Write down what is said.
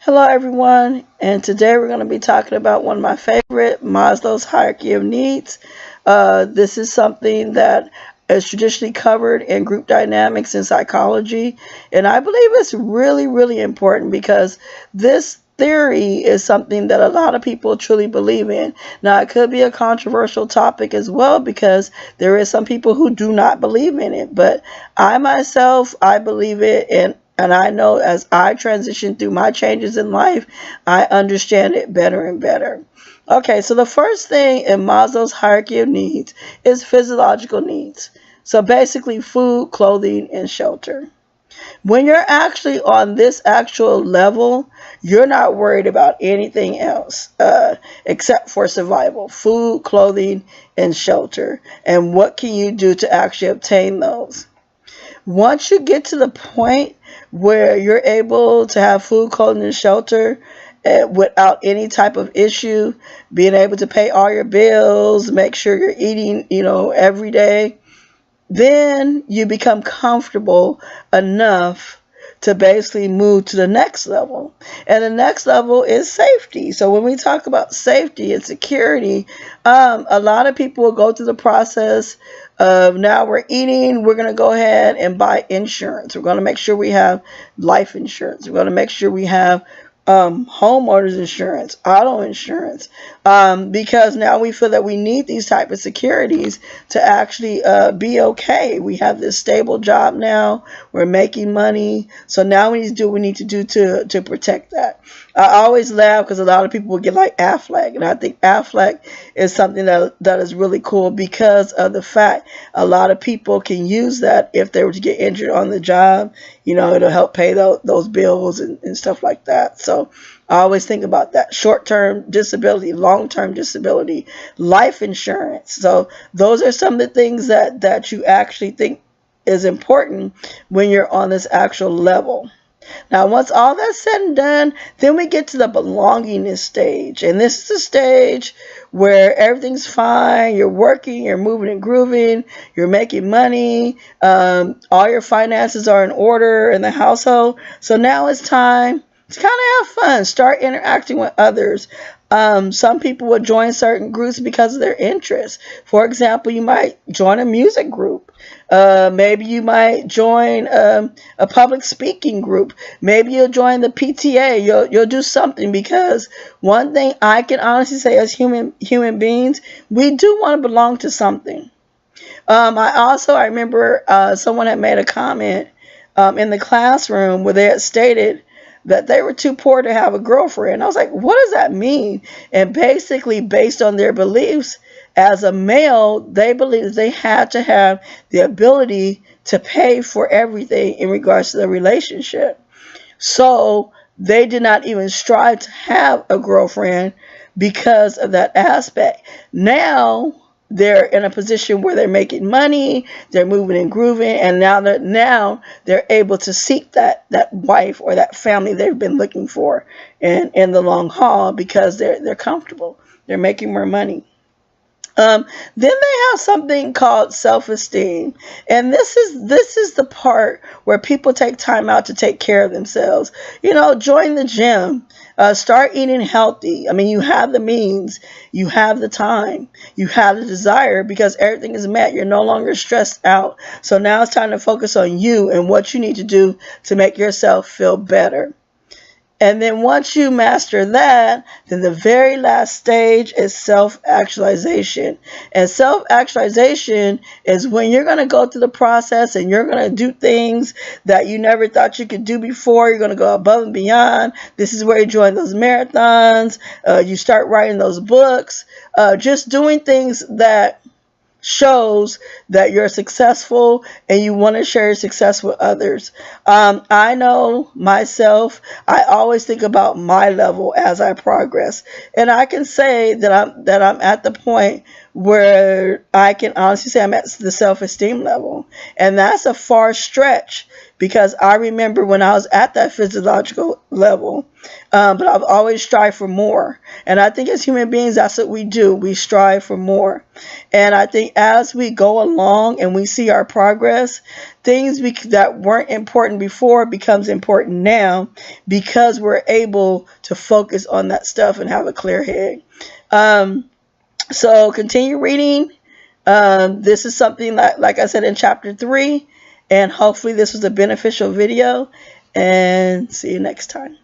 Hello, everyone, and today we're going to be talking about one of my favorite, Maslow's hierarchy of needs. This is something that is traditionally covered in group dynamics and psychology, and I believe it's really, really important because this theory is something that a lot of people truly believe in. Now, it could be a controversial topic as well because there is some people who do not believe in it, but I myself, I believe it, and I know as I transition through my changes in life, I understand it better and better. Okay, so the first thing in Maslow's hierarchy of needs is physiological needs. So basically, food, clothing, and shelter. When you're actually on this actual level, you're not worried about anything else except for survival, food, clothing, and shelter. And what can you do to actually obtain those? Once you get to the point where you're able to have food, clothing, and shelter without any type of issue, being able to pay all your bills, make sure you're eating, every day, then you become comfortable enough to basically move to the next level. And the next level is safety. So when we talk about safety and security, a lot of people will go through the process of now we're eating, we're going to go ahead and buy insurance. We're going to make sure we have life insurance. We're going to make sure we have homeowners insurance, auto insurance, because now we feel that we need these type of securities to actually be okay. We have this stable job now. We're making money. So now we need to do what we need to do to protect that. I always laugh because a lot of people will get like Affleck, and I think Affleck is something that is really cool because of the fact a lot of people can use that if they were to get injured on the job. It'll help pay those bills and stuff like that. So I always think about that. Short-term disability, long-term disability, life insurance. So those are some of the things that you actually think is important when you're on this actual level. Now, once all that's said and done, then we get to the belongingness stage. And this is the stage where everything's fine. You're working, you're moving and grooving, you're making money. All your finances are in order in the household. So now it's time to kind of have fun, start interacting with others. Some people will join certain groups because of their interests. For example, you might join a music group. Maybe you might join a public speaking group. Maybe you'll join the PTA. You'll do something because one thing I can honestly say as human beings, we do want to belong to something. I remember someone had made a comment in the classroom where they had stated that they were too poor to have a girlfriend. I was like, what does that mean? And basically, based on their beliefs, as a male, they believed that they had to have the ability to pay for everything in regards to the relationship. So they did not even strive to have a girlfriend because of that aspect. Now they're in a position where they're making money, they're moving and grooving, and now they're able to seek that wife or that family they've been looking for in the long haul because they're comfortable. They're making more money. Then they have something called self-esteem, and this is the part where people take time out to take care of themselves. Join the gym, start eating healthy. I mean, you have the means, you have the time, you have the desire because everything is met. You're no longer stressed out. So now it's time to focus on you and what you need to do to make yourself feel better. And then once you master that, then the very last stage is self-actualization. And self-actualization is when you're going to go through the process and you're going to do things that you never thought you could do before. You're going to go above and beyond. This is where you join those marathons. You start writing those books. Just doing things that shows that you're successful and you want to share your success with others. I know myself, I always think about my level as I progress. And I can say that I'm at the point where I can honestly say I'm at the self-esteem level. And that's a far stretch because I remember when I was at that physiological level. But I've always strived for more. And I think as human beings, that's what we do. We strive for more. And I think as we go along and we see our progress, things that weren't important before becomes important now, because we're able to focus on that stuff and have a clear head. So continue reading. This is something that, like I said, in chapter 3, and hopefully this was a beneficial video, and see you next time.